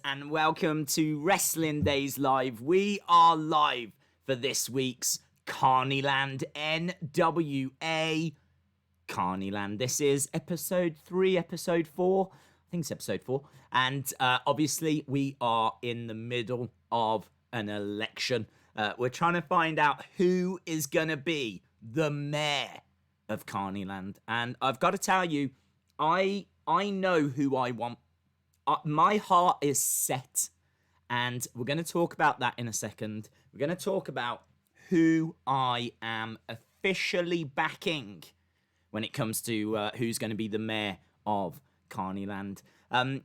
and welcome to Wrestling Days Live. We are live for this week's Carnyland NWA Carnyland. This is episode 3, episode 4. I think it's episode 4. And obviously, we are in the middle of an election. We're trying to find out who is going to be the mayor of Carnyland. And I've got to tell you, I know who I want. My heart is set, and we're going to talk about that in a second. We're going to talk about who I am officially backing when it comes to who's going to be the mayor of Carnyland.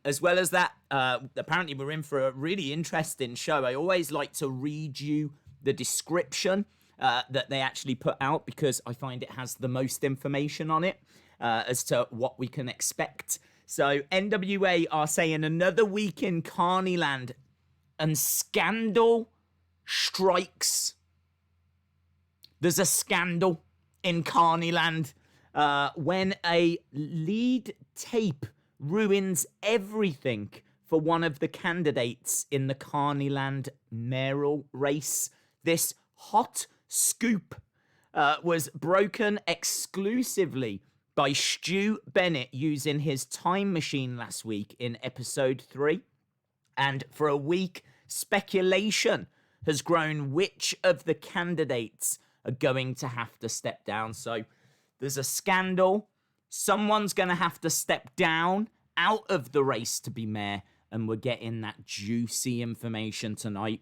As well as that, apparently we're in for a really interesting show. I always like to read you the description that they actually put out because I find it has the most information on it as to what we can expect. So NWA are saying another week in Carnyland and scandal strikes. There's a scandal in Carnyland when a lead tape ruins everything for one of the candidates in the Carnyland mayoral race. This hot scoop was broken exclusively by Stu Bennett using his time machine last week in episode 3. And for a week, speculation has grown which of the candidates are going to have to step down. So there's a scandal. Someone's going to have to step down out of the race to be mayor. And we're getting that juicy information tonight.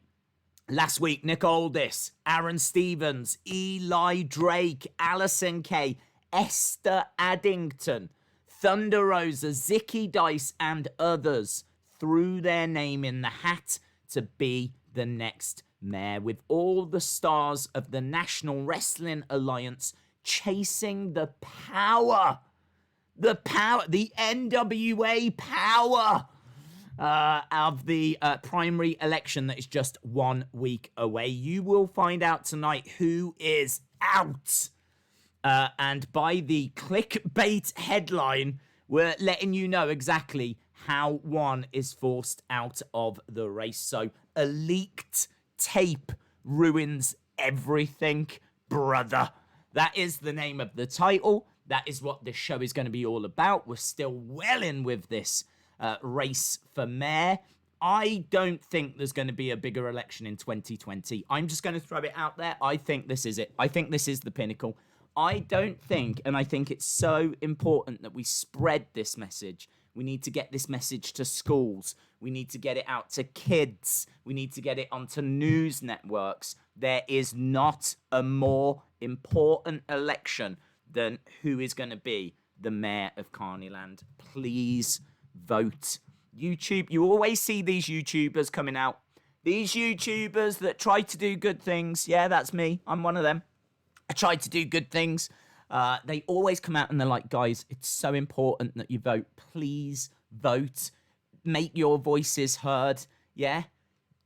Last week, Nick Aldis, Aron Stevens, Eli Drake, Allysin Kay, Esther Addington, Thunder Rosa, Zicky Dice, and others threw their name in the hat to be the next mayor, with all the stars of the National Wrestling Alliance chasing the power, the NWA power of the primary election that is just 1 week away. You will find out tonight who is out. And by the clickbait headline, we're letting you know exactly how one is forced out of the race. So, a leaked tape ruins everything, brother. That is the name of the title. That is what this show is going to be all about. We're still well in with this race for mayor. I don't think there's going to be a bigger election in 2020. I'm just going to throw it out there. I think this is it. I think this is the pinnacle. I don't think, and I think it's so important that we spread this message. We need to get this message to schools. We need to get it out to kids. We need to get it onto news networks. There is not a more important election than who is going to be the mayor of Carnyland. Please vote. YouTube, you always see these YouTubers coming out. These YouTubers that try to do good things. Yeah, that's me. I'm one of them. I tried to do good things. They always come out and they're like, guys, it's so important that you vote. Please vote. Make your voices heard. Yeah?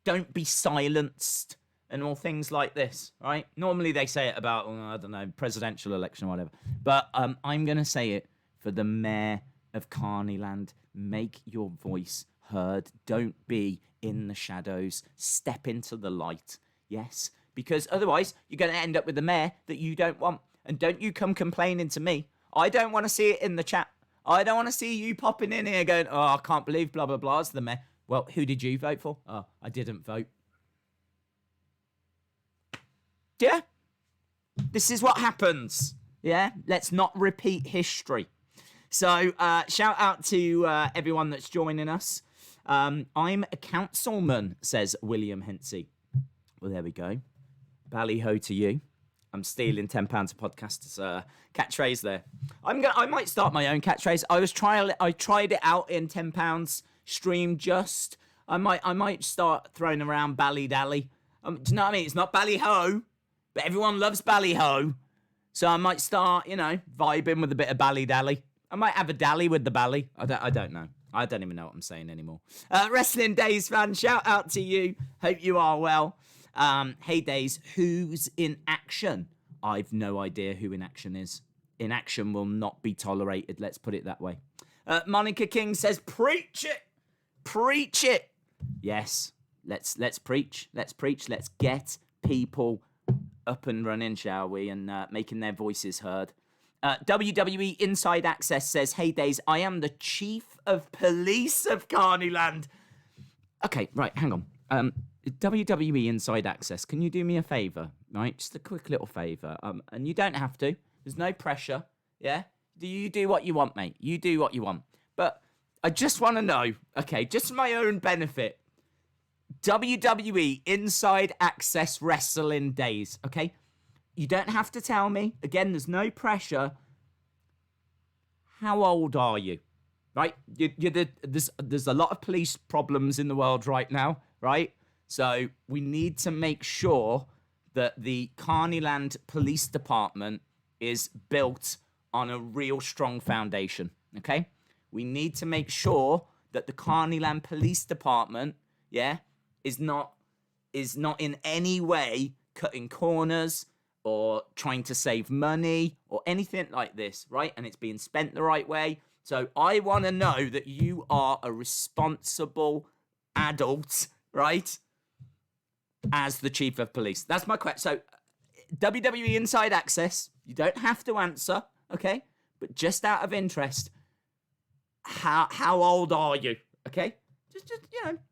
Don't be silenced and all things like this, right? Normally they say it about, I don't know, presidential election or whatever. But I'm going to say it for the mayor of Carnyland. Make your voice heard. Don't be in the shadows. Step into the light. Yes? Because otherwise, you're going to end up with the mayor that you don't want. And don't you come complaining to me. I don't want to see it in the chat. I don't want to see you popping in here going, oh, I can't believe blah, blah, blah, it's the mayor. Well, who did you vote for? Oh, I didn't vote. Yeah? This is what happens. Yeah? Let's not repeat history. So, shout out to everyone that's joining us. I'm a councilman, says William Hensey. Well, there we go. Bally-ho to you. I'm stealing £10 a podcast's catchphrase there. I might start my own catchphrase. I tried it out in £10 stream just. I might start throwing around bally-dally. Do you know what I mean? It's not bally-ho, but everyone loves bally-ho. So I might start, vibing with a bit of bally-dally. I might have a dally with the bally. I don't know. I don't even know what I'm saying anymore. Wrestling Days fan, shout out to you. Hope you are well. Hey Days, who's in action? I've no idea who in action is. Inaction will not be tolerated, let's put it that way. Monica King says, preach it. Preach it. Yes, let's preach. Let's preach. Let's get people up and running, shall we? And making their voices heard. WWE Inside Access says, "Hey Days, I am the Chief of Police of Carnyland." Okay, right, hang on. WWE Inside Access, can you do me a favour, right? Just a quick little favour. And you don't have to. There's no pressure, yeah? You do what you want, mate. You do what you want. But I just want to know, okay, just for my own benefit, WWE Inside Access Wrestling Days, okay? You don't have to tell me. Again, there's no pressure. How old are you? Right? There's a lot of police problems in the world right now, right? So we need to make sure that the Carnyland Police Department is built on a real strong foundation, okay? We need to make sure that the Carnyland Police Department, yeah, is not in any way cutting corners or trying to save money or anything like this, right? And it's being spent the right way. So I want to know that you are a responsible adult, right? As the chief of police. That's my question. So WWE Inside Access, you don't have to answer, okay? But just out of interest, how old are you? Okay? Just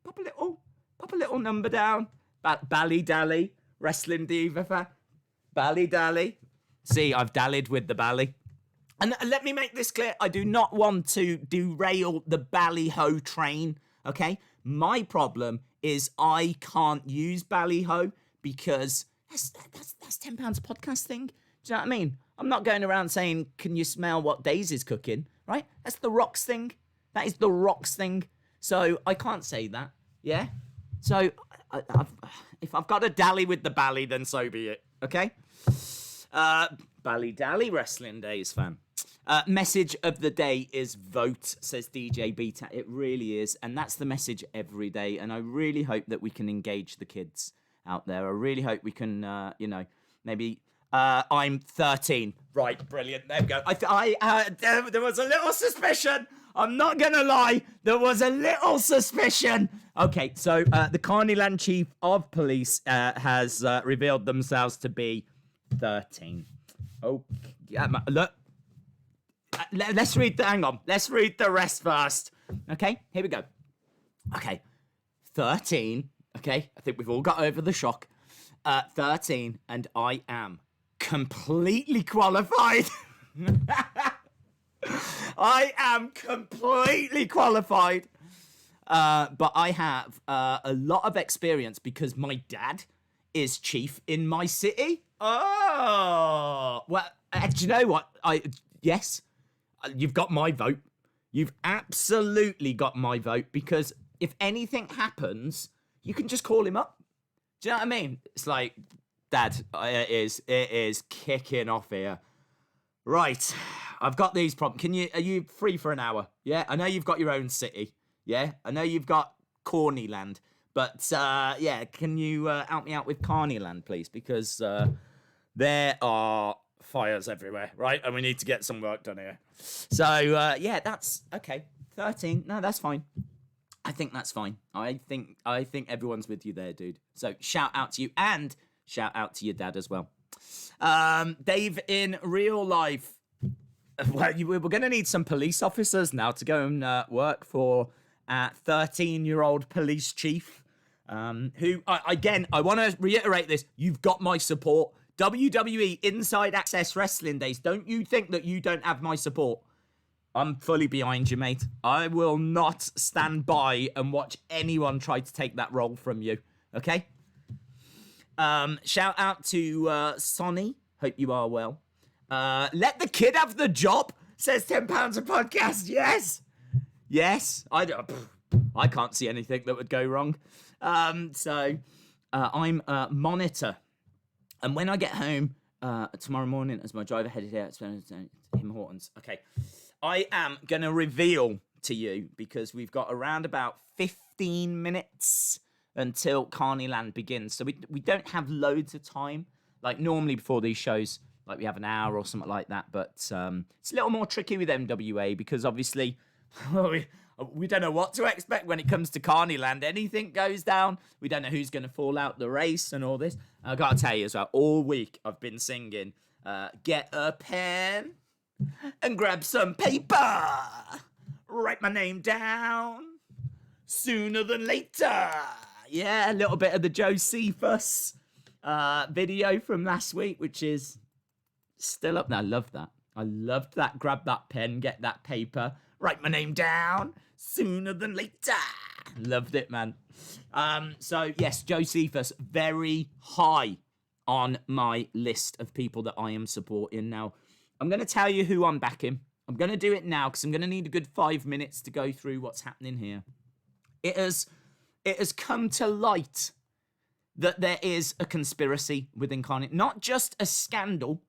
pop a little number down. Bally Dally, Wrestling Diva fan. Bally Dally. See, I've dallied with the Bally. And let me make this clear. I do not want to derail the Ballyho train, okay? My problem is I can't use Ballyho because that's £10 a podcast thing. Do you know what I mean? I'm not going around saying, can you smell what Daisy's cooking, right? That's the Rocks thing. That is the Rocks thing. So I can't say that, yeah? So if I've got to dally with the Bally, then so be it, okay? Bally Dally Wrestling Days fan. Message of the day is vote, says DJ Beta. It really is. And that's the message every day. And I really hope that we can engage the kids out there. I really hope we can, maybe... I'm 13. Right, brilliant. There we go. There was a little suspicion. I'm not going to lie. There was a little suspicion. Okay, so the Carnyland Chief of Police has revealed themselves to be 13. Oh, yeah, look. Let's read hang on. Let's read the rest first. Okay, here we go. Okay, 13. Okay, I think we've all got over the shock. 13, and I am completely qualified. I am completely qualified. But I have a lot of experience because my dad is chief in my city. Oh, well, do you know what? Yes, you've got my vote. You've absolutely got my vote because if anything happens, you can just call him up. Do you know what I mean? It's like, Dad, it is kicking off here. Right, I've got these problems. Are you free for an hour? Yeah, I know you've got your own city. Yeah, I know you've got Carnyland. But, yeah, can you help me out with Carnyland, please? Because there are fires everywhere, right? And we need to get some work done here. So, yeah, that's, okay, 13. No, that's fine. I think that's fine. I think everyone's with you there, dude. So, shout out to you and shout out to your dad as well. Dave, in real life, well, we're going to need some police officers now to go and work for 13-year-old police chief, who, again, I want to reiterate this. You've got my support. WWE Inside Access Wrestling Days. Don't you think that you don't have my support? I'm fully behind you, mate. I will not stand by and watch anyone try to take that role from you. Okay? Shout out to Sonny. Hope you are well. Let the kid have the job, says £10 a podcast. Yes. Yes. I can't see anything that would go wrong. So I'm a monitor. And when I get home tomorrow morning, as my driver headed here, it's Tim Hortons. Okay. I am going to reveal to you, because we've got around about 15 minutes until Carnyland begins. So we don't have loads of time. Like normally before these shows, like we have an hour or something like that. But it's a little more tricky with NWA because obviously We don't know what to expect when it comes to Carnyland. Anything goes down. We don't know who's going to fall out the race and all this. I got to tell you as well, all week I've been singing, get a pen and grab some paper. Write my name down sooner than later. Yeah, a little bit of the Josephus video from last week, which is still up there. I love that. I loved that. Grab that pen, get that paper, write my name down sooner than later. Loved it, man. So, yes, Josephus, very high on my list of people that I am supporting. Now, I'm going to tell you who I'm backing. I'm going to do it now because I'm going to need a good 5 minutes to go through what's happening here. It has come to light that there is a conspiracy within Carnyland. Not just a scandal.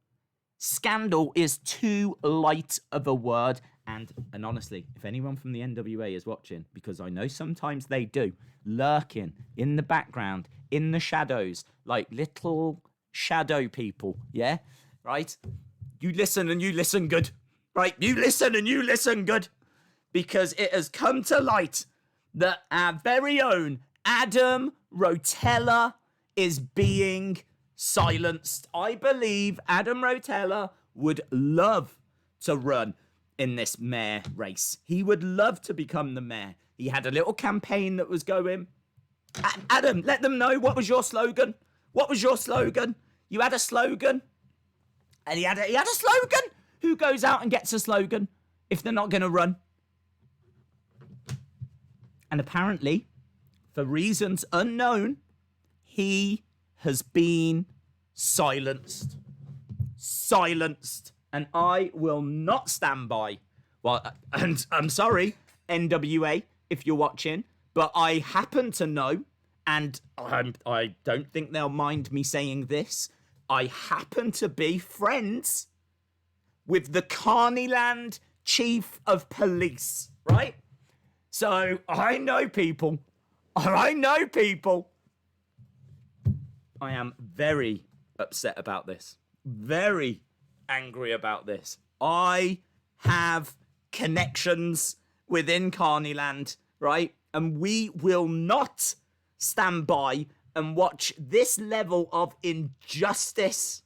Scandal is too light of a word. And honestly, if anyone from the NWA is watching, because I know sometimes they do, lurking in the background, in the shadows, like little shadow people, yeah? Right? You listen and you listen good. Right? You listen and you listen good. Because it has come to light that our very own Adam Rotella is being silenced. I believe Adam Rotella would love to run in this mayor race. He would love to become the mayor. He had a little campaign that was going. Adam, let them know, what was your slogan? What was your slogan? You had a slogan? And he had a slogan? Who goes out and gets a slogan if they're not going to run? And apparently, for reasons unknown, he has been silenced. Silenced. And I will not stand by. Well, and I'm sorry, NWA, if you're watching, but I happen to know, and I don't think they'll mind me saying this, I happen to be friends with the Carnyland Chief of Police, right? So I know people. I know people. I am very upset about this. Very angry about this. I have connections within Carnyland, right? And we will not stand by and watch this level of injustice.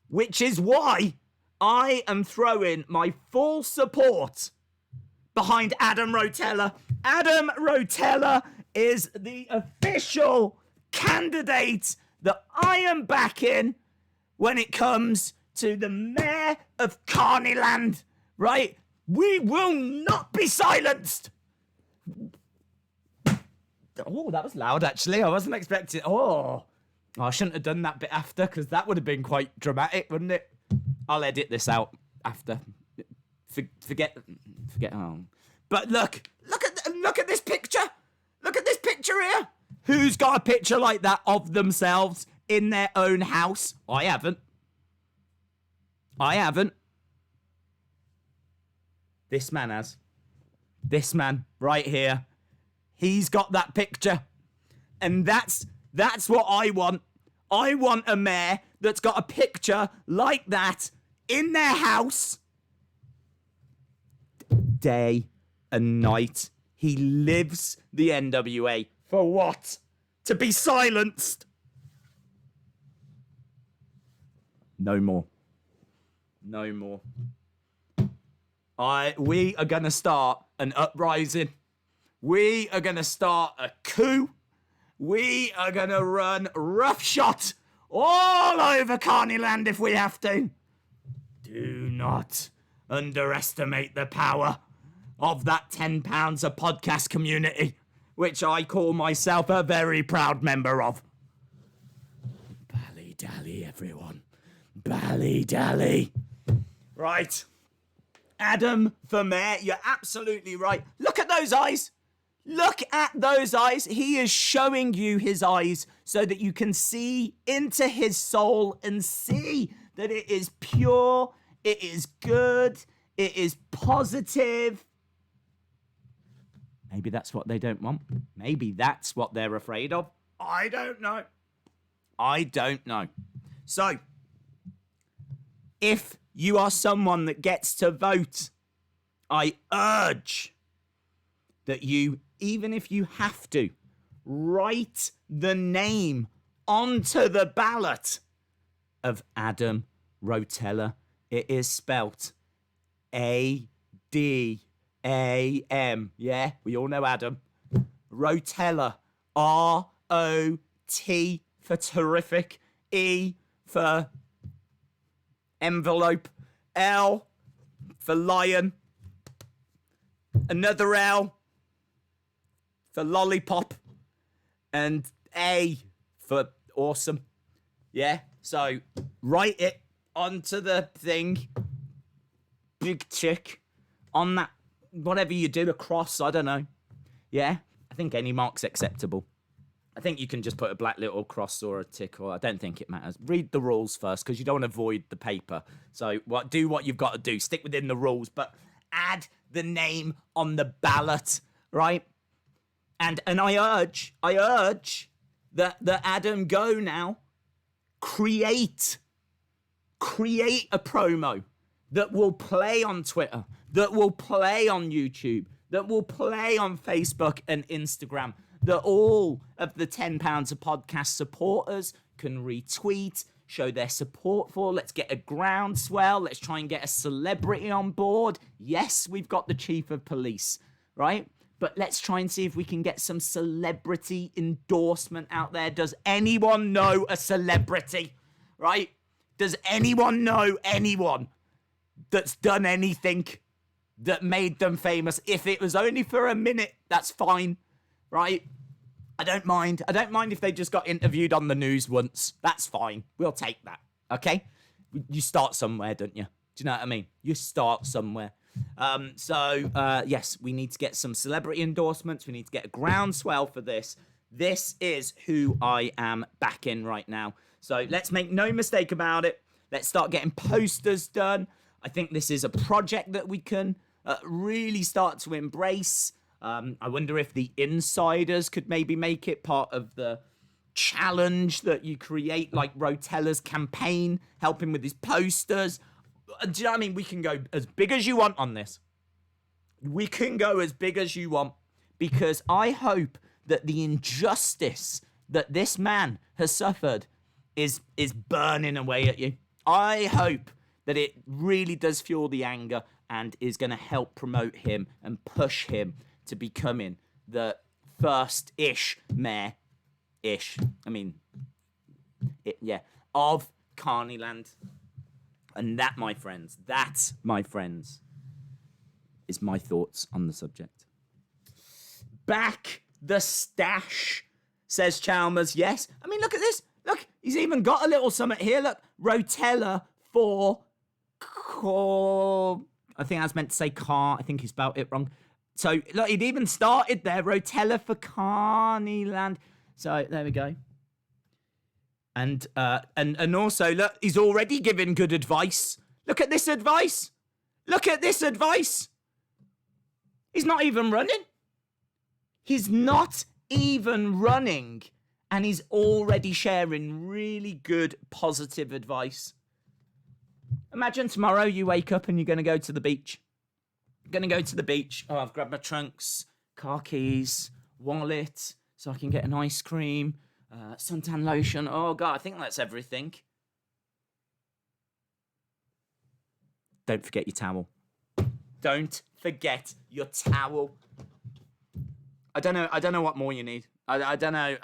Which is why I am throwing my full support behind Adam Rotella. Adam Rotella is the official candidate that I am backing when it comes to the mayor of Carnyland, right? We will not be silenced. Oh, that was loud, actually. I wasn't expecting... Oh, I shouldn't have done that bit after, because that would have been quite dramatic, wouldn't it? I'll edit this out after. Forget. Oh. But look at this picture. Look at this picture here. Who's got a picture like that of themselves in their own house? I haven't. This man has. This man right here. He's got that picture. And that's what I want. I want a mayor that's got a picture like that in their house. Day and night. He lives the NWA. For what? To be silenced. No more. No more. We are going to start an uprising. We are going to start a coup. We are going to run roughshod all over Carnyland if we have to. Do not underestimate the power of that £10 a podcast community, which I call myself a very proud member of. Bally-dally, everyone. Bally-dally. Right. Adam for mayor, you're absolutely right. Look at those eyes. Look at those eyes. He is showing you his eyes so that you can see into his soul and see that it is pure, it is good, it is positive. Maybe that's what they don't want. Maybe that's what they're afraid of. I don't know. So, if you are someone that gets to vote I urge that you, even if you have to, write the name onto the ballot of Adam Rotella. It is spelt A-D-A-M. Yeah, we all know Adam. Rotella. R-O-T for terrific. E for envelope. L for lion. Another L for lollipop. And A for awesome. Yeah, so write it onto the thing. Big tick on that, whatever you do, a cross, I don't know. Yeah, I think any mark's acceptable. I think you can just put a black little cross or a tick, or I don't think it matters. Read the rules first, because you don't want to void the paper. So do what you've got to do. Stick within the rules, but add the name on the ballot, right? And I urge that Adam go now. Create a promo that will play on Twitter, that will play on YouTube, that will play on Facebook and Instagram, that all of the £10 a podcast supporters can retweet, show their support for. Let's get a groundswell. Let's try and get a celebrity on board. Yes, we've got the chief of police, right? But let's try and see if we can get some celebrity endorsement out there. Does anyone know a celebrity, right? Does anyone know anyone that's done anything that made them famous? If it was only for a minute, that's fine, right? I don't mind. I don't mind if they just got interviewed on the news once. That's fine. We'll take that, okay? You start somewhere, don't you? Do you know what I mean? You start somewhere. Yes, we need to get some celebrity endorsements. We need to get a groundswell for this. This is who I am backing right now. So let's make no mistake about it. Let's start getting posters done. I think this is a project that we can really start to embrace. I wonder if the insiders could maybe make it part of the challenge that you create, like Rotella's campaign, helping with his posters. Do you know what I mean? We can go as big as you want on this. We can go as big as you want, because I hope that the injustice that this man has suffered is burning away at you. I hope that it really does fuel the anger and is going to help promote him and push him to becoming the first-ish mayor-ish. I mean, of Carnyland. And that, my friends, is my thoughts on the subject. Back the stash, says Chalmers. Yes. I mean, look at this. Look, he's even got a little summit here. Look, Rotella for I think I was meant to say car. I think he spelled it wrong. So, look, he'd even started there. Rotella for Carnyland. So, there we go. And also, look, he's already giving good advice. Look at this advice. Look at this advice. He's not even running. He's not even running. And he's already sharing really good, positive advice. Imagine tomorrow you wake up and you're going to go to the beach. Going to go to the beach. Oh, I've grabbed my trunks, car keys, wallet, so I can get an ice cream. Suntan lotion. Oh, God, I think that's everything. Don't forget your towel. Don't forget your towel. I don't know what more you need. I don't know.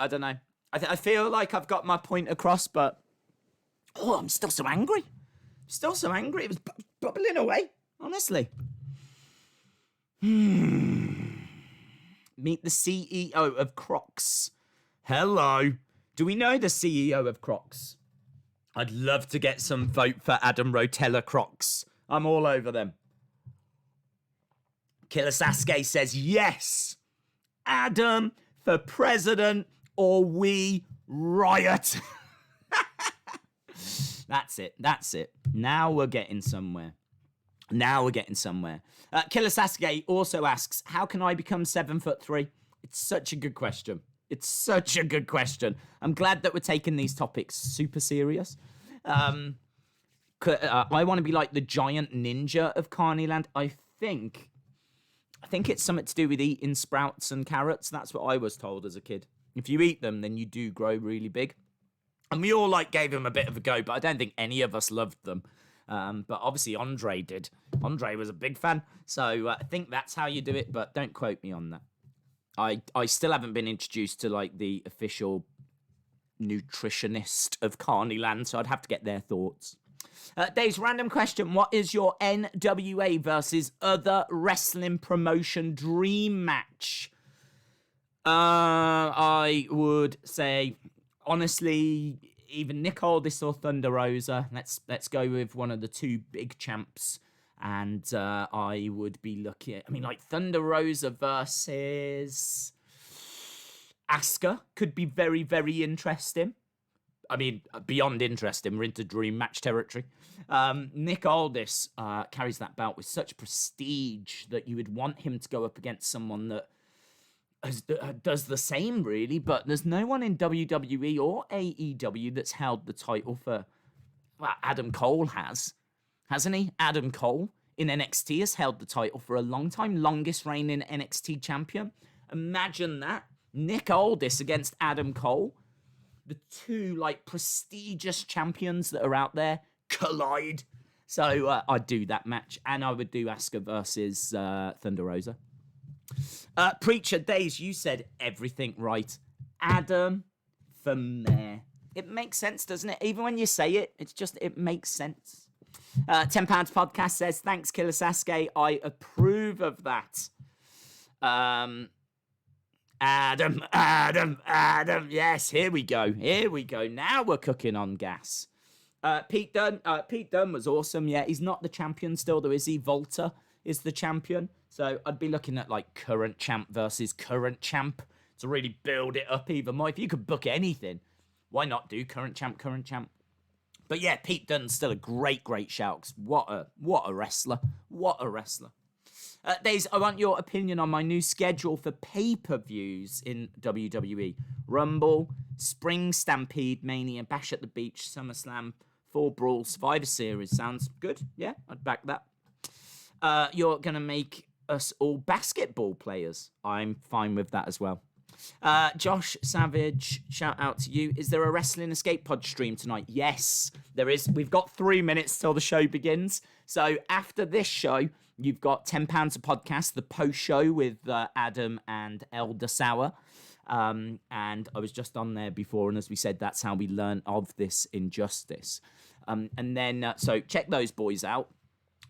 I feel like I've got my point across, but... Oh, I'm still so angry. It was bubbling away, honestly. Meet the CEO of Crocs. Hello. Do we know the CEO of Crocs? I'd love to get some vote for Adam Rotella Crocs. I'm all over them. Killer Sasuke says yes. Adam for president or we riot. That's it. Now we're getting somewhere. Killer Sasuke also asks, how can I become 7'3"? It's such a good question. I'm glad that we're taking these topics super serious. I want to be like the giant ninja of Carnyland. I think I think it's something to do with eating sprouts and carrots. That's what I was told as a kid. If you eat them, then you do grow really big. And we all gave him a bit of a go, but I don't think any of us loved them. But obviously Andre did. Andre was a big fan. So I think that's how you do it, but don't quote me on that. I still haven't been introduced to the official nutritionist of Carnyland, so I'd have to get their thoughts. Dave's random question. What is your NWA versus other wrestling promotion dream match? I would say, honestly, either Nick Aldis or Thunder Rosa. Let's go with one of the two big champs. And I would be looking at, Thunder Rosa versus Asuka could be very, very interesting. Beyond interesting. We're into dream match territory. Nick Aldis carries that belt with such prestige that you would want him to go up against someone that does the same, really. But there's no one in WWE or AEW that's held the title for... Well, Adam Cole has. Hasn't he? Adam Cole in NXT has held the title for a long time. Longest reigning NXT champion. Imagine that. Nick Aldis against Adam Cole. The two, prestigious champions that are out there collide. So I'd do that match. And I would do Asuka versus Thunder Rosa. Preacher Days, you said everything right. Adam from there. It makes sense, doesn't it? Even when you say it, it makes sense. £10 podcast says, thanks, Killer Sasuke. I approve of that. Adam. Yes, here we go. Now we're cooking on gas. Pete Dunne was awesome. Yeah, he's not the champion still, though, is he? Volta is the champion. So I'd be looking at current champ versus current champ to really build it up even more. If you could book anything, why not do current champ? But yeah, Pete Dunne's still a great shout. What a wrestler. Days, I want your opinion on my new schedule for pay-per-views in WWE. Rumble, Spring Stampede, Mania, Bash at the Beach, SummerSlam, 4 Brawl, Survivor Series. Sounds good? Yeah, I'd back that. You're going to make us all basketball players. I'm fine with that as well. Josh Savage, shout out to you. Is there a Wrestling Escape Pod stream tonight? Yes, there is. We've got 3 minutes till the show begins. So after this show, you've got £10 a podcast, the post show with Adam and Elder Sauer. And I was just on there before, and as we said, that's how we learn of this injustice. And then, so check those boys out.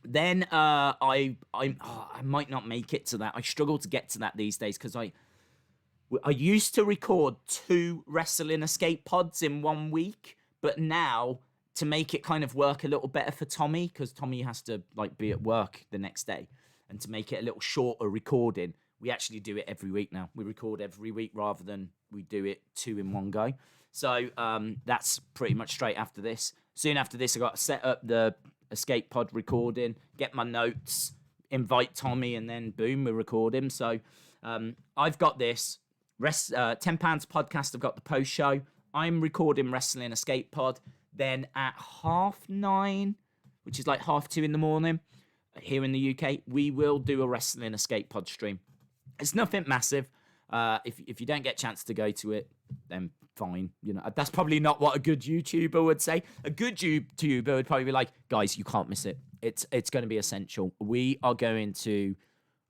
Then I might not make it to that. I struggle to get to that these days because I used to record 2 Wrestling Escape Pods in 1 week, but now to make it kind of work a little better for Tommy, because Tommy has to be at work the next day, and to make it a little shorter recording, we actually do it every week now. We record every week rather than we do it 2 in 1 go. So that's pretty much straight after this. Soon after this, I got to set up the Escape Pod recording, get my notes, invite Tommy, and then boom, we record him. So I've got this. £10 podcast, I've got the post show. I'm recording Wrestling Escape Pod. Then at 9:30, which is 2:30 in the morning here in the UK, we will do a Wrestling Escape Pod stream. It's nothing massive. If you don't get a chance to go to it, then fine. That's probably not what a good YouTuber would say. A good YouTuber would probably be like, guys, you can't miss it. It's going to be essential. We are going to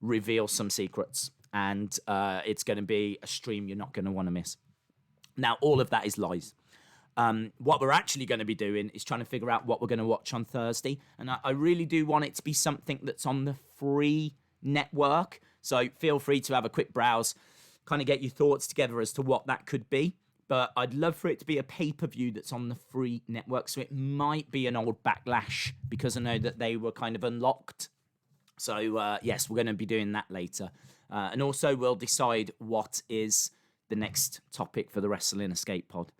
reveal some secrets. And it's going to be a stream you're not going to want to miss. Now, all of that is lies. What we're actually going to be doing is trying to figure out what we're going to watch on Thursday. And I really do want it to be something that's on the free network. So feel free to have a quick browse, kind of get your thoughts together as to what that could be. But I'd love for it to be a pay-per-view that's on the free network. So it might be an old Backlash because I know that they were kind of unlocked. So, yes, we're going to be doing that later. And also we'll decide what is the next topic for the Wrestling Escape Pod.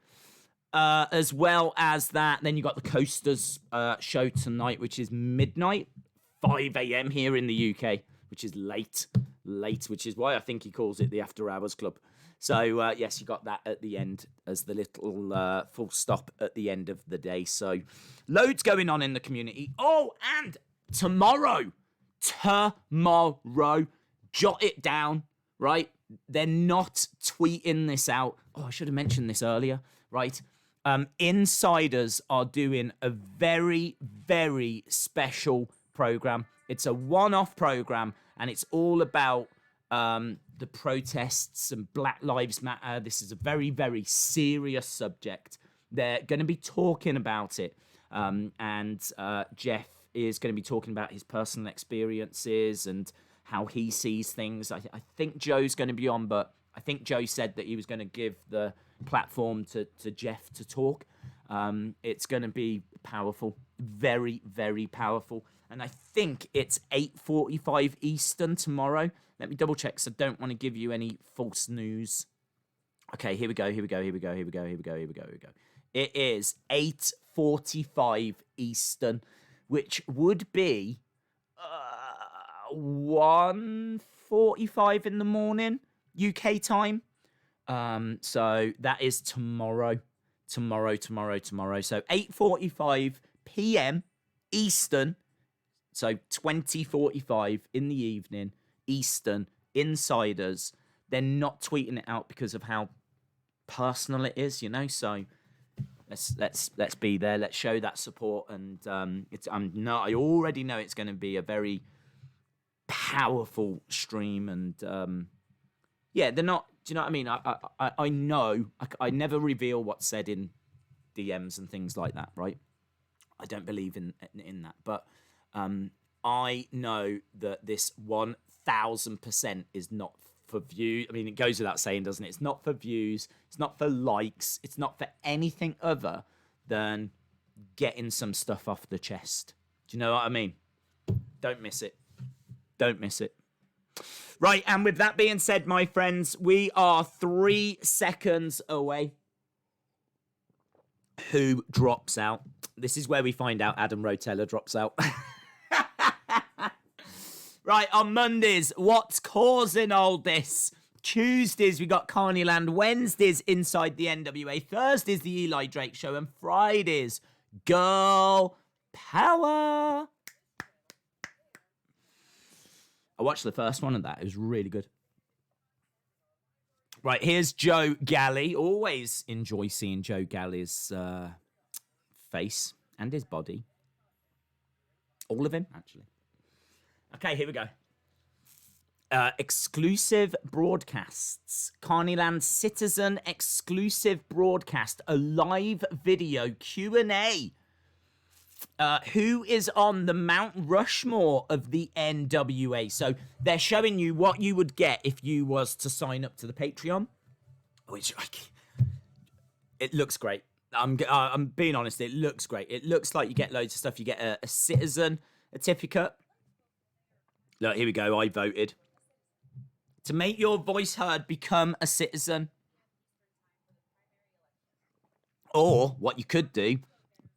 As well as that, then you got the Coasters show tonight, which is midnight, 5 a.m. here in the UK, which is late, which is why I think he calls it the After Hours Club. So, yes, you got that at the end as the little full stop at the end of the day. So, loads going on in the community. Oh, and tomorrow, jot it down, right? They're not tweeting this out. Oh, I should have mentioned this earlier, right? Insiders are doing a very, very special program. It's a one-off program, and it's all about the protests and Black Lives Matter. This is a very, very serious subject. They're going to be talking about it, and Jeff is going to be talking about his personal experiences and how he sees things. I think Joe's going to be on, but I think Joe said that he was going to give the platform to Jeff to talk. It's going to be powerful, very, very powerful. And I think it's 8:45 Eastern tomorrow. Let me double check, because I don't want to give you any false news. Okay, here we go. It is 8:45 Eastern, which would be 1:45 in the morning UK time. So that is tomorrow. So 8:45 p.m. Eastern. So 20:45 in the evening Eastern. Insiders. They're not tweeting it out because of how personal it is, you know. So let's be there. Let's show that support. And I already know it's going to be a very powerful stream. And yeah, they're not. Do you know what I mean? I know. I never reveal what's said in DMs and things like that, right? I don't believe in that, but I know that this 1000% is not for views. I mean, it goes without saying, doesn't it? It's not for views. It's not for likes. It's not for anything other than getting some stuff off the chest. Do you know what I mean? Don't miss it. Don't miss it. Right, and with that being said, my friends, we are 3 seconds away. Who drops out? This is where we find out Adam Rotella drops out. Right, on Mondays, what's causing all this? Tuesdays, we got Carnyland. Wednesdays, Inside the NWA. Thursdays, the Eli Drake Show. And Fridays, Girl Power. I watched the first one of that. It was really good. Right, here's Joe Galley. Always enjoy seeing Joe Galley's face and his body. All of him, actually. Okay, here we go. Exclusive broadcasts. Carnyland Citizen exclusive broadcast. A live video Q&A. Who is on the Mount Rushmore of the NWA? So they're showing you what you would get if you was to sign up to the Patreon, which it looks great. I'm being honest, it looks great. It looks like you get loads of stuff. You get a citizen certificate. Look, here we go. I voted. To make your voice heard, become a citizen. Or what you could do,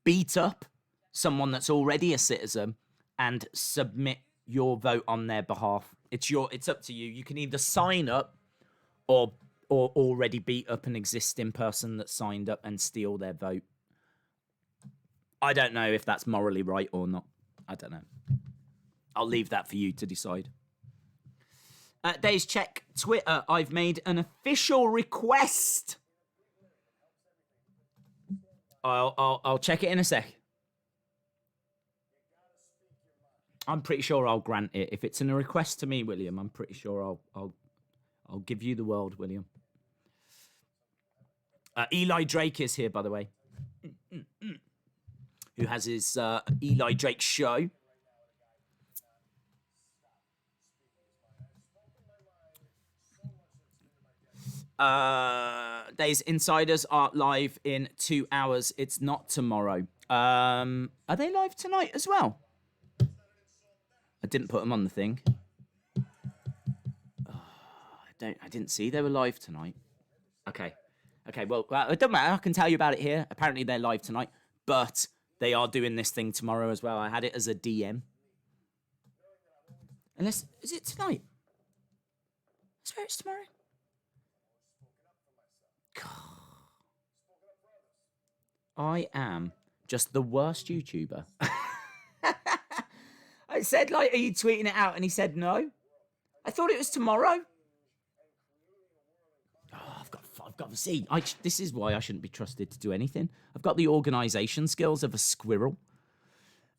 beat up someone that's already a citizen and submit your vote on their behalf. It's up to you. You can either sign up or already beat up an existing person that signed up and steal their vote. I don't know if that's morally right or not. I don't know. I'll leave that for you to decide. Days check Twitter. I've made an official request. I'll check it in a sec. I'm pretty sure I'll grant it. If it's a request to me, William, I'm pretty sure I'll give you the world, William. Eli Drake is here, by the way. Who has his Eli Drake show. Days Insiders are live in 2 hours. It's not tomorrow. Are they live tonight as well? I didn't put them on the thing. I didn't see they were live tonight. Okay, well, it doesn't matter. I can tell you about it here. Apparently they're live tonight, but they are doing this thing tomorrow as well. I had it as a DM. Unless, is it tonight? I swear it's tomorrow. I am just the worst YouTuber. I said, like, are you tweeting it out? And he said no. I thought it was tomorrow. Oh, I've got to see. This is why I shouldn't be trusted to do anything. I've got the organisation skills of a squirrel.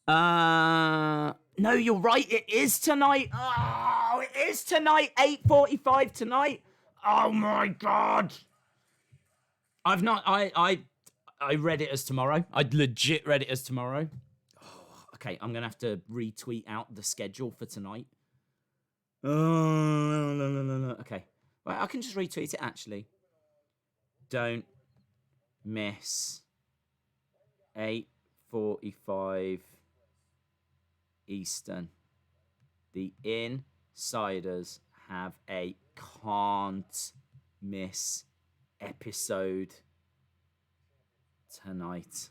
No, you're right. It is tonight. Oh, it is tonight. 8:45 tonight. Oh my God. I've not. I read it as tomorrow. I'd legit read it as tomorrow. Oh, okay, I'm gonna have to retweet out the schedule for tonight. Oh, no. Okay, right. I can just retweet it actually. Don't miss 8:45 Eastern. The Insiders have a can't miss episode tonight.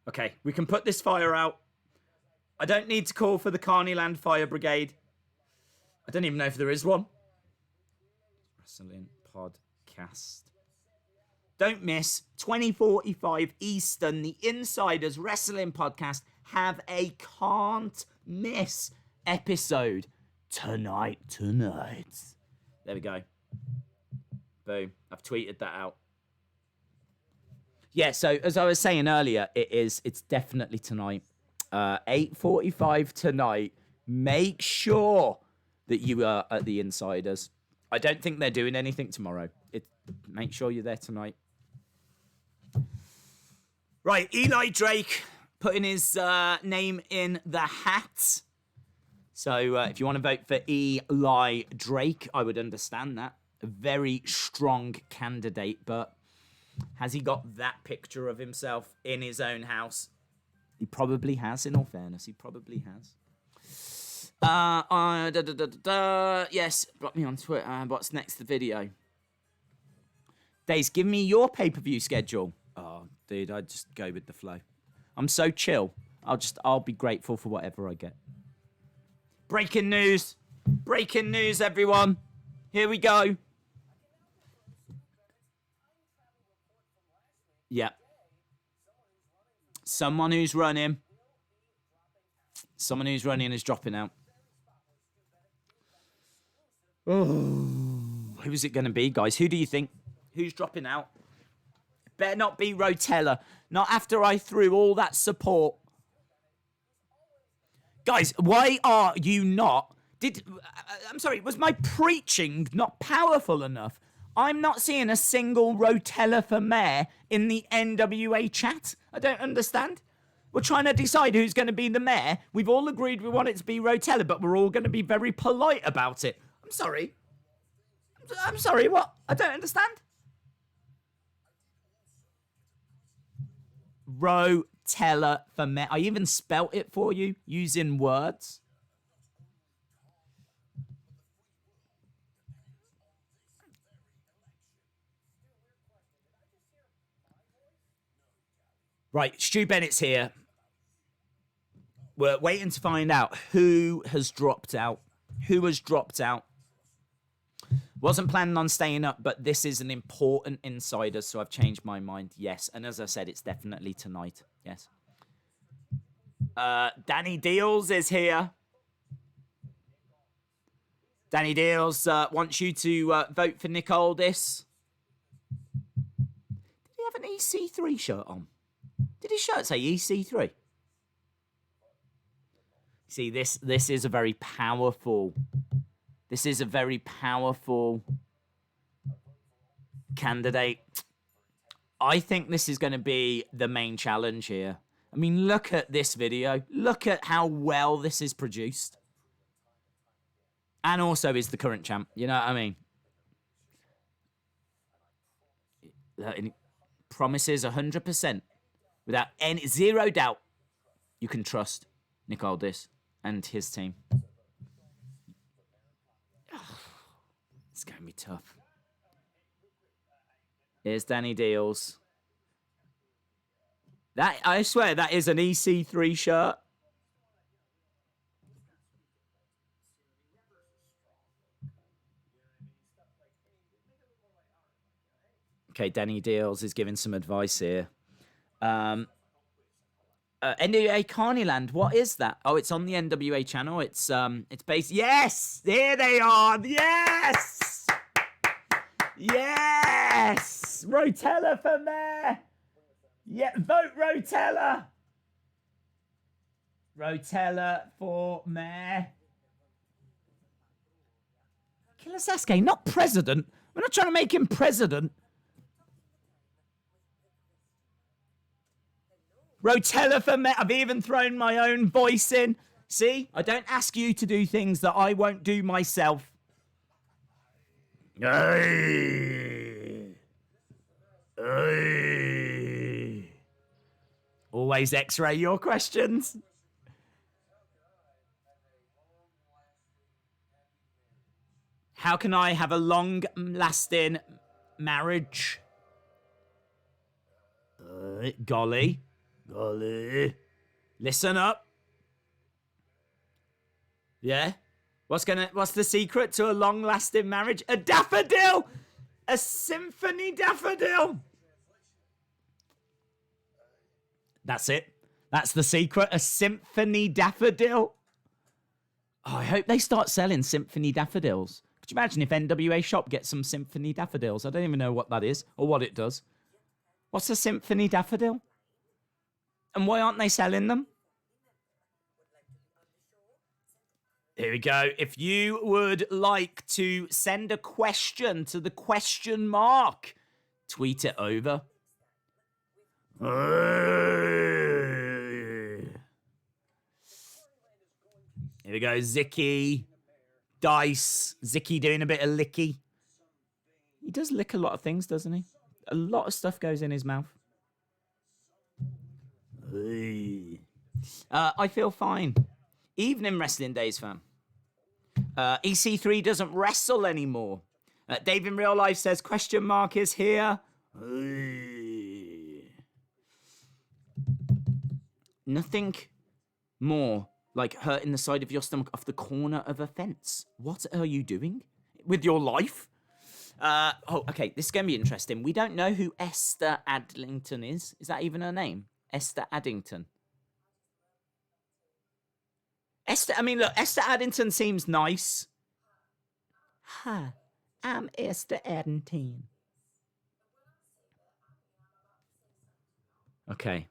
Okay, we can put this fire out. I don't need to call for the Carnyland Fire Brigade. I don't even know if there is one. Wrestling podcast. Don't miss 20:45 Eastern. The Insiders Wrestling Podcast have a can't miss episode tonight. There we go. Boom. I've tweeted that out. Yeah, so as I was saying earlier, it's definitely tonight. 8:45 tonight. Make sure that you are at the Insiders. I don't think they're doing anything tomorrow. Make sure you're there tonight. Right, Eli Drake putting his name in the hat. So if you want to vote for Eli Drake, I would understand that. A very strong candidate, but has he got that picture of himself in his own house? He probably has, in all fairness. He probably has. Yes, block me on Twitter. What's next the video? Days, give me your pay-per-view schedule. Oh, dude, I'd just go with the flow. I'm so chill. I'll be grateful for whatever I get. Breaking news, everyone. Here we go. Yeah. Someone who's running is dropping out. Oh, who is it going to be, guys? Who do you think? Who's dropping out? Better not be Rotella. Not after I threw all that support. Guys, why are you not? I'm sorry, was my preaching not powerful enough? I'm not seeing a single Rotella for mayor in the NWA chat. I don't understand. We're trying to decide who's going to be the mayor. We've all agreed we want it to be Rotella, but we're all going to be very polite about it. I'm sorry. I'm sorry, what? I don't understand. Rotella for mayor. I even spelt it for you using words. Right, Stu Bennett's here. We're waiting to find out who has dropped out. Wasn't planning on staying up, but this is an important insider, so I've changed my mind. Yes, and as I said, it's definitely tonight. Yes. Danny Deals is here. Danny Deals wants you to vote for Nick Aldis. Did he have an EC3 shirt on? Did his shirt say EC3? See, this is a very powerful. This is a very powerful candidate. I think this is going to be the main challenge here. I mean, look at this video. Look at how well this is produced. And also is the current champ. You know what I mean? Promises 100%. Without any zero doubt, you can trust Nick Aldis and his team. It's going to be tough. Here's Danny Deals. That, I swear, that is an EC3 shirt. Okay, Danny Deals is giving some advice here. NWA Carnyland. What is that? Oh, it's on the NWA channel. It's based. Yes, here they are. Yes, yes. Rotella for mayor. Yeah, vote Rotella. Rotella for mayor. Killer Sasuke, not president. We're not trying to make him president. Rotella for mayor. I've even thrown my own voice in. See? I don't ask you to do things that I won't do myself. Hey. Hey. Always X-ray your questions. How can I have a long-lasting marriage? Golly. Golly. Listen up. Yeah? What's the secret to a long-lasting marriage? A daffodil! A symphony daffodil! That's it. That's the secret. A symphony daffodil. Oh, I hope they start selling symphony daffodils. Could you imagine if NWA Shop gets some symphony daffodils? I don't even know what that is or what it does. What's a symphony daffodil? And why aren't they selling them? Here we go. If you would like to send a question to the question mark, tweet it over. Here we go. Zicky. Dice. Zicky doing a bit of licky. He does lick a lot of things, doesn't he? A lot of stuff goes in his mouth. I feel fine. Evening Wrestling Days, fam. EC3 doesn't wrestle anymore. Dave in real life says question mark is here. Nothing more like hurting the side of your stomach off the corner of a fence. What are you doing with your life? Okay, this is going to be interesting. We don't know who Esther Adlington is. Is that even her name? Esther Addington. Esther Addington seems nice. Hi, I'm Esther Addington. Okay.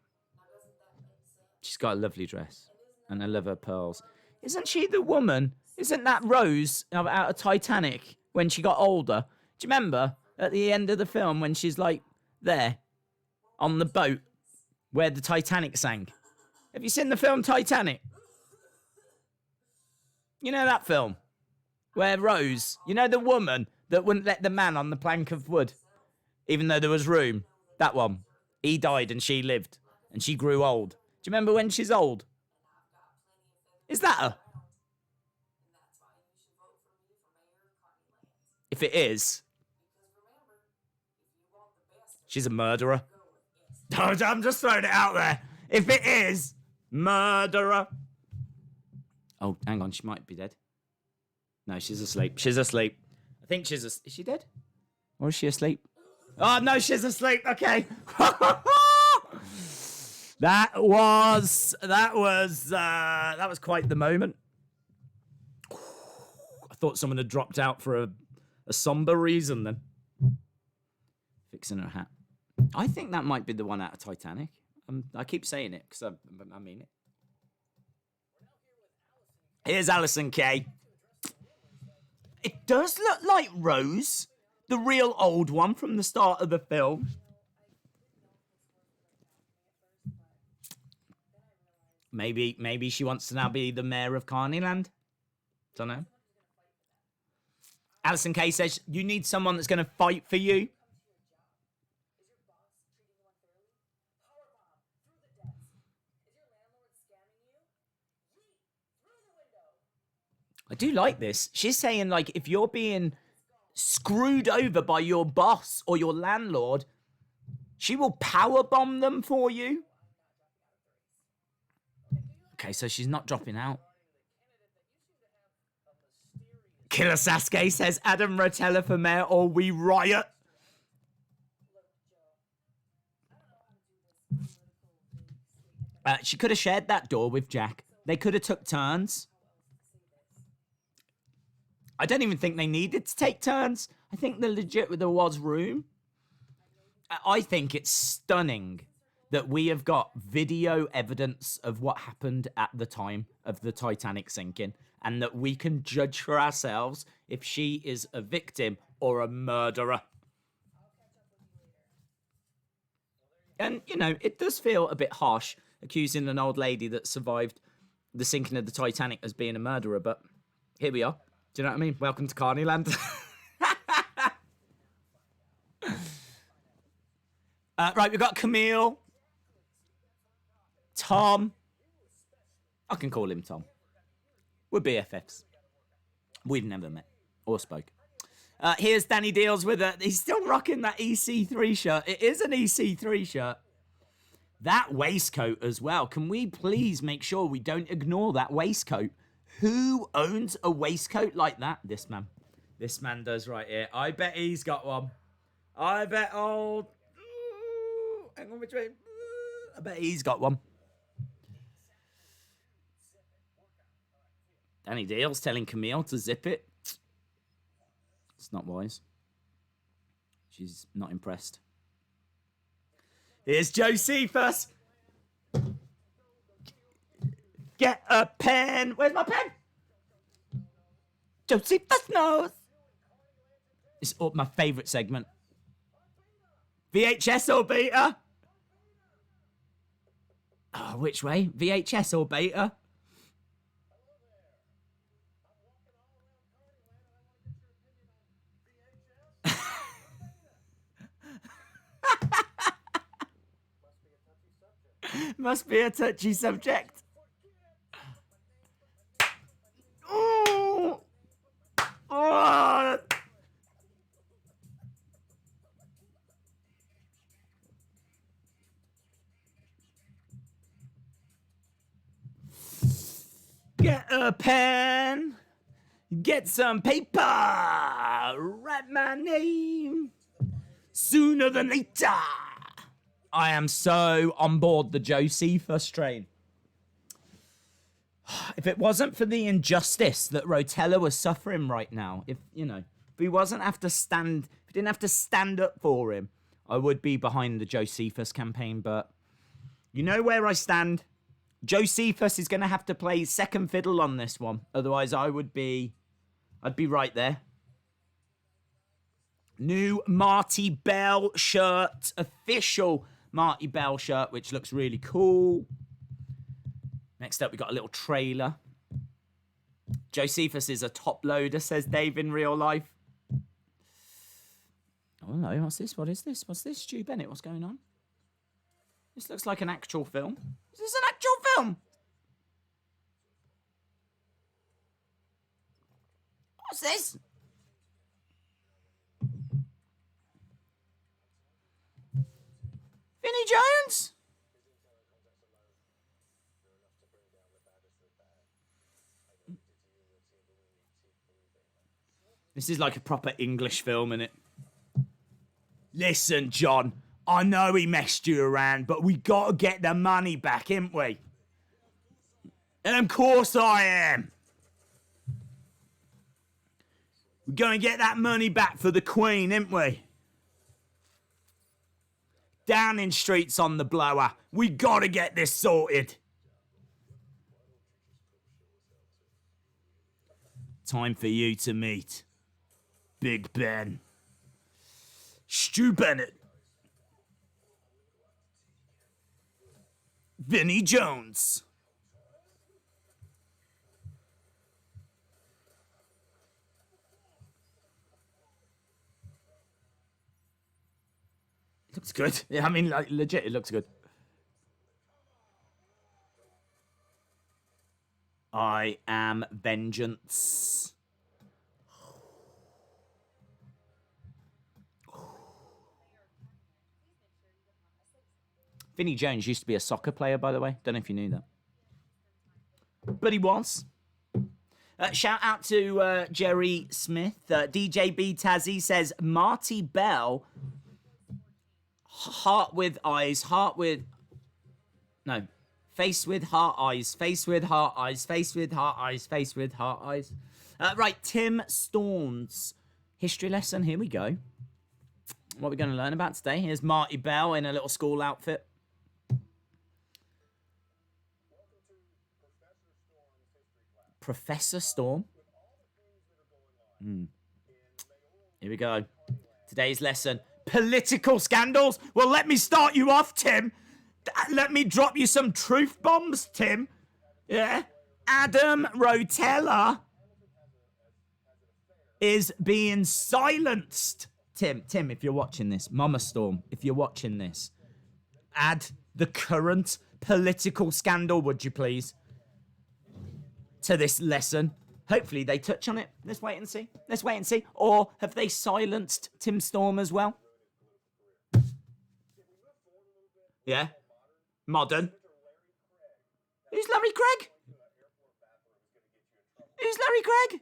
She's got a lovely dress. And I love her pearls. Isn't she the woman? Isn't that Rose out of Titanic when she got older? Do you remember at the end of the film when she's like there on the boat where the Titanic sank? Have you seen the film Titanic? You know that film where Rose, you know the woman that wouldn't let the man on the plank of wood, even though there was room? That one. He died and she lived and she grew old. Do you remember when she's old? Is that her? If it is, she's a murderer. I'm just throwing it out there. If it is, murderer. Oh, hang on, she might be dead. No, she's asleep. She's asleep. I think she's is she dead? Or is she asleep? Oh, no, she's asleep. Okay. That was quite the moment. I thought someone had dropped out for a somber reason then. Fixing her hat. I think that might be the one out of Titanic. I keep saying it because I mean it. Here's Allysin Kay. It does look like Rose, the real old one from the start of the film. Maybe she wants to now be the mayor of Carnyland. Don't know. Allysin Kay says, you need someone that's going to fight for you. I do like this. She's saying, like, if you're being screwed over by your boss or your landlord, she will powerbomb them for you. Okay, so she's not dropping out. Killer Sasuke says, Adam Rotella for mayor or we riot. She could have shared that door with Jack. They could have took turns. I don't even think they needed to take turns. I think there was room. I think it's stunning that we have got video evidence of what happened at the time of the Titanic sinking, and that we can judge for ourselves if she is a victim or a murderer. And, you know, it does feel a bit harsh accusing an old lady that survived the sinking of the Titanic as being a murderer, but here we are. Do you know what I mean? Welcome to Carnyland. Right, we've got Camille. Tom. I can call him Tom. We're BFFs. We've never met or spoke. Here's Danny Deals with a... He's still rocking that EC3 shirt. It is an EC3 shirt. That waistcoat as well. Can we please make sure we don't ignore that waistcoat? Who owns a waistcoat like that? This man. This man does right here. I bet he's got one. I bet old... Hang on, which way? I bet he's got one. Danny Deals telling Camille to zip it. It's not wise. She's not impressed. Here's Josephus. Get a pen. Where's my pen? Josephus knows. It's my favourite segment. VHS or beta? Oh, which way? VHS or beta? Must be a touchy subject. Ooh. Oh. Get a pen. Get some paper. Write my name. Sooner than later. I am so on board the Josephus train. If it wasn't for the injustice that Rotella was suffering right now, if he didn't have to stand up for him, I would be behind the Josephus campaign. But you know where I stand. Josephus is going to have to play second fiddle on this one. Otherwise, I'd be right there. New Marti Belle shirt, official Marti Belle shirt, which looks really cool. Next up, we got a little trailer. Josephus is a top loader, says Dave in real life. Oh no, what's this? What is this? What's this? Stu Bennett, what's going on? This looks like an actual film. Is this an actual film? What's this? Vinnie Jones? This is like a proper English film, innit? Listen, John, I know he messed you around, but we gotta get the money back, ain't we? And of course I am. We're gonna get that money back for the Queen, ain't we? Downing Street's on the blower. We gotta get this sorted. Time for you to meet Big Ben. Stu Bennett. Vinnie Jones. It looks good. Yeah, I mean, like, legit, it looks good. I am vengeance. Vinnie Jones used to be a soccer player, by the way. Don't know if you knew that. But he was. Shout out to Jerry Smith. DJ B Tazzy says, Marti Belle... Heart with eyes, heart with... No. Face with heart eyes. Face with heart eyes. Face with heart eyes. Face with heart eyes. Right, Tim Storm's history lesson. Here we go. What are we going to learn about today? Here's Marti Belle in a little school outfit. Professor Storm. Here we go. Today's lesson. Political scandals. Well, let me start you off, Tim. Let me drop you some truth bombs, Tim. Yeah. Adam Rotella is being silenced. Tim, if you're watching this, Mama Storm, if you're watching this, add the current political scandal, would you please, to this lesson. Hopefully they touch on it. Let's wait and see. Let's wait and see. Or have they silenced Tim Storm as well? Yeah. Modern. Who's Larry Craig? Who's Larry Craig?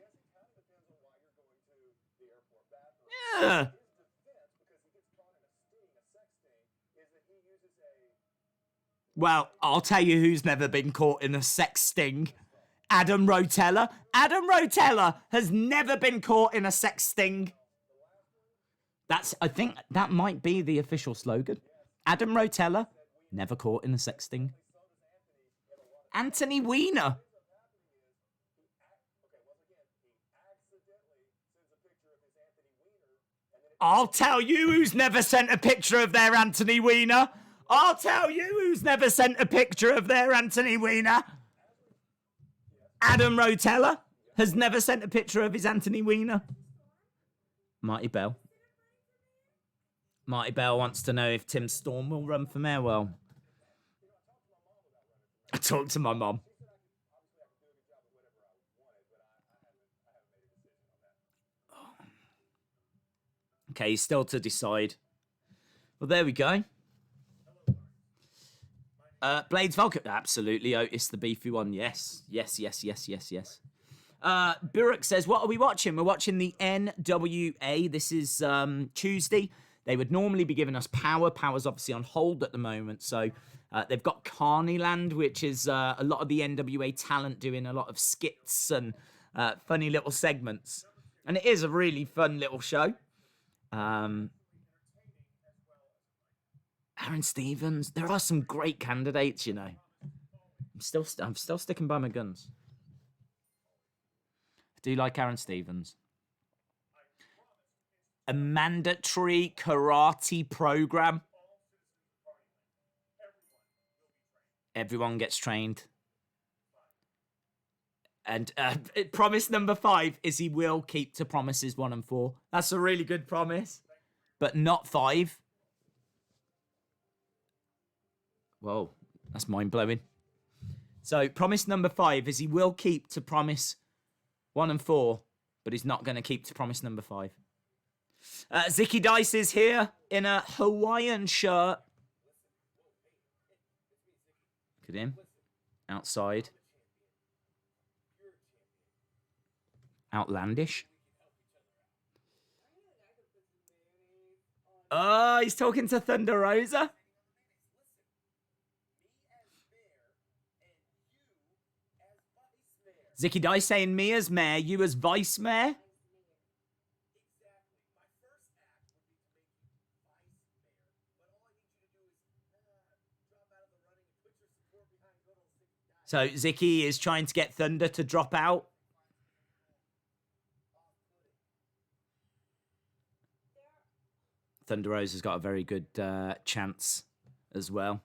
Yeah. Well, I'll tell you who's never been caught in a sex sting. Adam Rotella. Adam Rotella has never been caught in a sex sting. I think that might be the official slogan. Adam Rotella, never caught in a sex sting. Anthony Weiner. I'll tell you who's never sent a picture of their Anthony Weiner. I'll tell you who's never sent a picture of their Anthony Weiner. Adam Rotella has never sent a picture of his Anthony Weiner. Marti Belle. Marti Belle wants to know if Tim Storm will run for mayor. Well, I talked to my mom. Okay, still to decide. Well, there we go. Blades Vulcan. Absolutely, Otis, the beefy one. Yes. Burek says, what are we watching? We're watching the NWA. This is Tuesday. They would normally be giving us Powerrr. Powerr's obviously on hold at the moment. So they've got Carnyland, which is a lot of the NWA talent doing a lot of skits and funny little segments. And it is a really fun little show. Aron Stevens. There are some great candidates, you know. I'm still sticking by my guns. I do like Aron Stevens. A mandatory karate program. Everyone gets trained. And promise number 5 is he will keep to promises 1 and 4. That's a really good promise. But not 5. Whoa, that's mind-blowing. So promise number 5 is he will keep to promise 1 and 4, but he's not going to keep to promise number 5. Zicky Dice is here in a Hawaiian shirt. Look at him. Outside. Outlandish. Oh, he's talking to Thunder Rosa. Zicky Dice saying me as mayor, you as vice mayor. So Zicky is trying to get Thunder to drop out. Thunder Rosa's got a very good chance as well.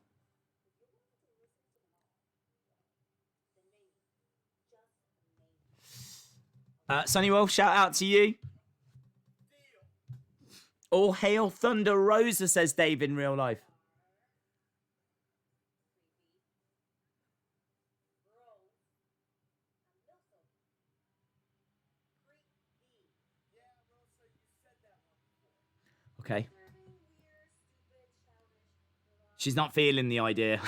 Sonny Wolf, shout out to you. All hail Thunder Rosa, says Dave in real life. Okay. She's not feeling the idea.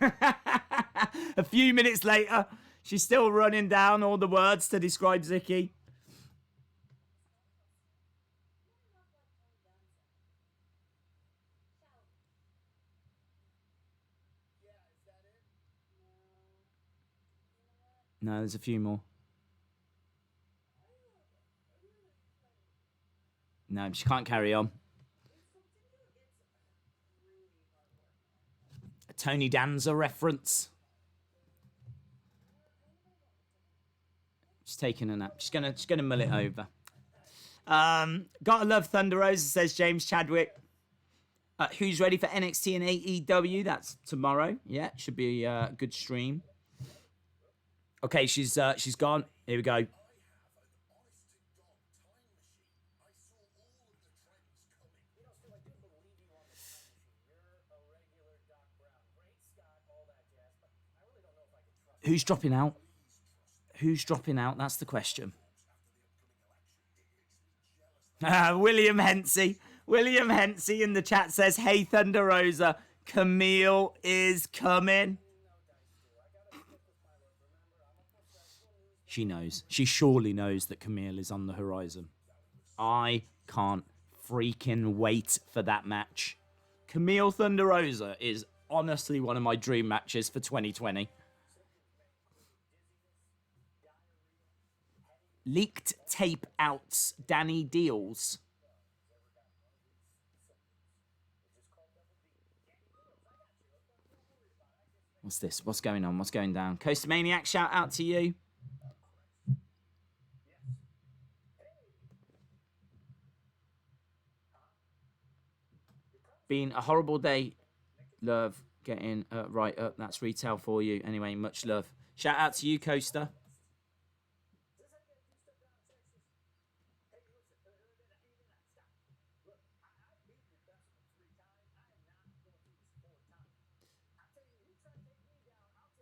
A few minutes later, she's still running down all the words to describe Zicky. No, there's a few more. No, she can't carry on. A Tony Danza reference. She's taking a nap. She's gonna mull it over. Gotta love Thunder Rosa, says James Chadwick. Who's ready for NXT and AEW? That's tomorrow. Yeah, should be a good stream. Okay, she's gone. Here we go. Who's dropping out? Who's dropping out? That's the question. William Hensey. William Hensey in the chat says, hey, Thunder Rosa, Camille is coming. She knows. She surely knows that Camille is on the horizon. I can't freaking wait for that match. Camille Thunder Rosa is honestly one of my dream matches for 2020. Leaked tape outs Danny Deals. What's this? What's going on? What's going down? Coaster Maniac, shout out to you. Been a horrible day. Love getting right up. That's retail for you. Anyway, much love. Shout out to you, Coaster.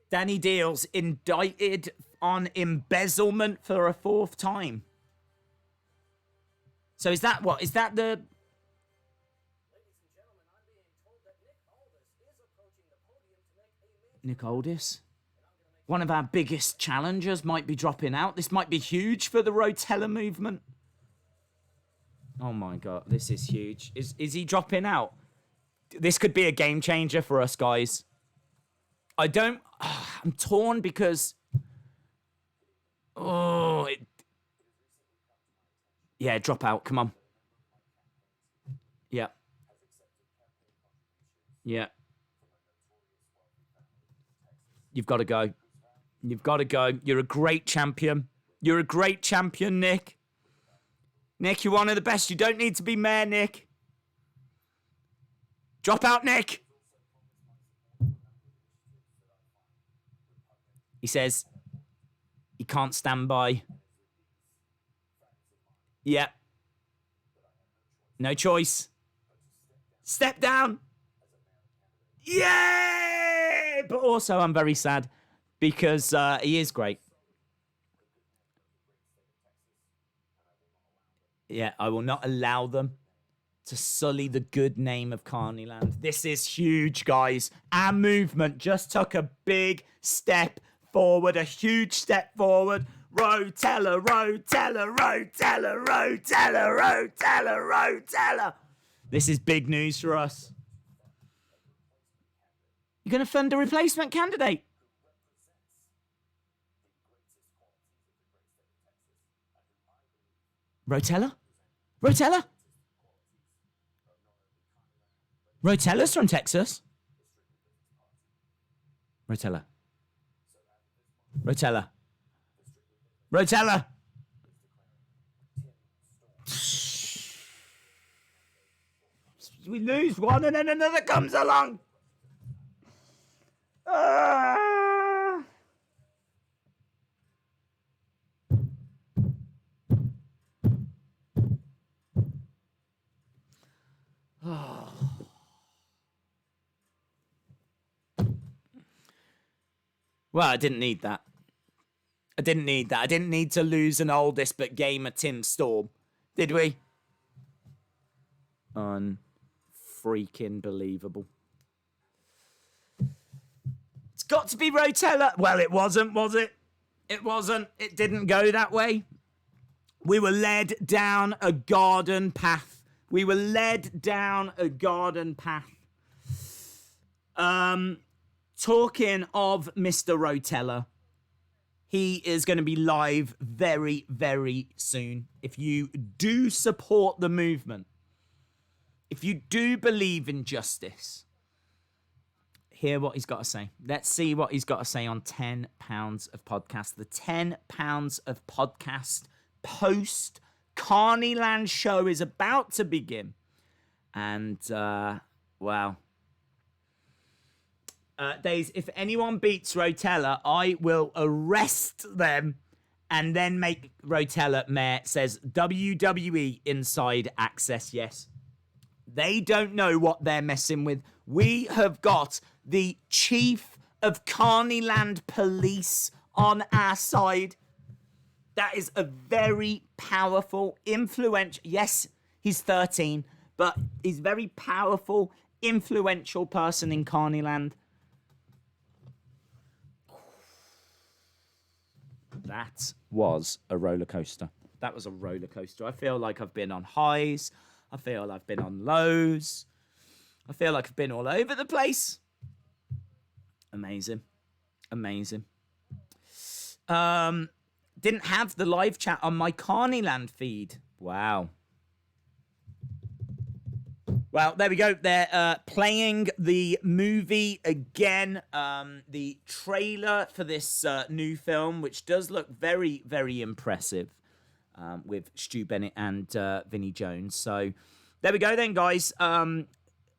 Danny Deals indicted on embezzlement for a 4th time. So is that what? Is that the... Nick Aldis? One of our biggest challengers might be dropping out. This might be huge for the Rotella movement. Oh my God, this is huge. Is he dropping out? This could be a game changer for us, guys. I'm torn because... Yeah, drop out. Come on. Yeah. Yeah. You've got to go. You've got to go. You're a great champion. You're a great champion, Nick. Nick, you're one of the best. You don't need to be mayor, Nick. Drop out, Nick. He says he can't stand by. Yeah. No choice. Step down. Yay! But also I'm very sad because he is great. Yeah, I will not allow them to sully the good name of Carnyland. This is huge, guys. Our movement just took a big step forward, a huge step forward. Rotella, Rotella, Rotella, Rotella, Rotella, Rotella. This is big news for us. You're going to fund a replacement candidate? Rotella? Rotella? Rotella's from Texas. Rotella. Rotella. Rotella. We lose one and then another comes along. Well, I didn't need that. I didn't need that. I didn't need to lose an Aldis but gain a Tim Storm. Did we? Unfreaking believable. It's got to be Rotella. Well, it wasn't, was it? It wasn't. It didn't go that way. We were led down a garden path. We were led down a garden path. Talking of Mr. Rotella, He is going to be live very, very soon. If you do support the movement, if you do believe in justice, hear what he's got to say. Let's see what he's got to say on £10 of podcast. The £10 of podcast post Carnyland show is about to begin. And, well, Days, if anyone beats Rotella, I will arrest them and then make Rotella mayor. Says WWE Inside Access. Yes. They don't know what they're messing with. We have got the chief of Carnyland Police on our side. That is a very powerful, influential... Yes, he's 13, but he's a very powerful, influential person in Carnyland. That was a roller coaster. That was a roller coaster. I feel like I've been on highs. I feel I've been on lows. I feel like I've been all over the place. Amazing. Amazing. Didn't have the live chat on my Carnyland feed. Wow. Well, there we go. They're playing the movie again. The trailer for this new film, which does look very, very impressive, with Stu Bennett and Vinnie Jones. So there we go then, guys.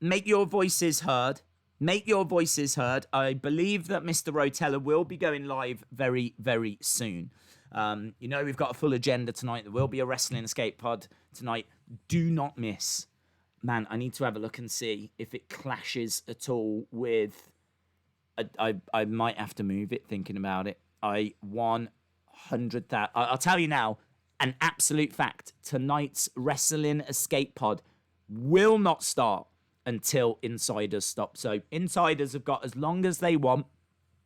Make your voices heard. Make your voices heard. I believe that Mr. Rotella will be going live very, very soon. You know, we've got a full agenda tonight. There will be a Wrestling Escape pod tonight. Do not miss. Man, I need to have a look and see if it clashes at all with... I might have to move it, thinking about it. 100,000... I'll tell you now, an absolute fact. Tonight's Wrestling Escape pod will not start until Insiders stop. So Insiders have got as long as they want,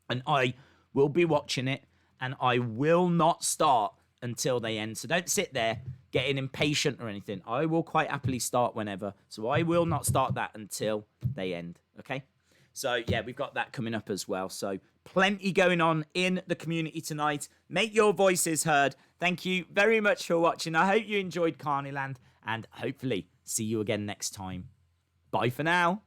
and I will be watching it, and I will not start until they end. So don't sit there getting impatient or anything. I will quite happily start whenever. So I will not start that until they end. Okay? So yeah, we've got that coming up as well. So plenty going on in the community tonight. Make your voices heard. Thank you very much for watching. I hope you enjoyed Carnyland, and hopefully see you again next time. Bye for now.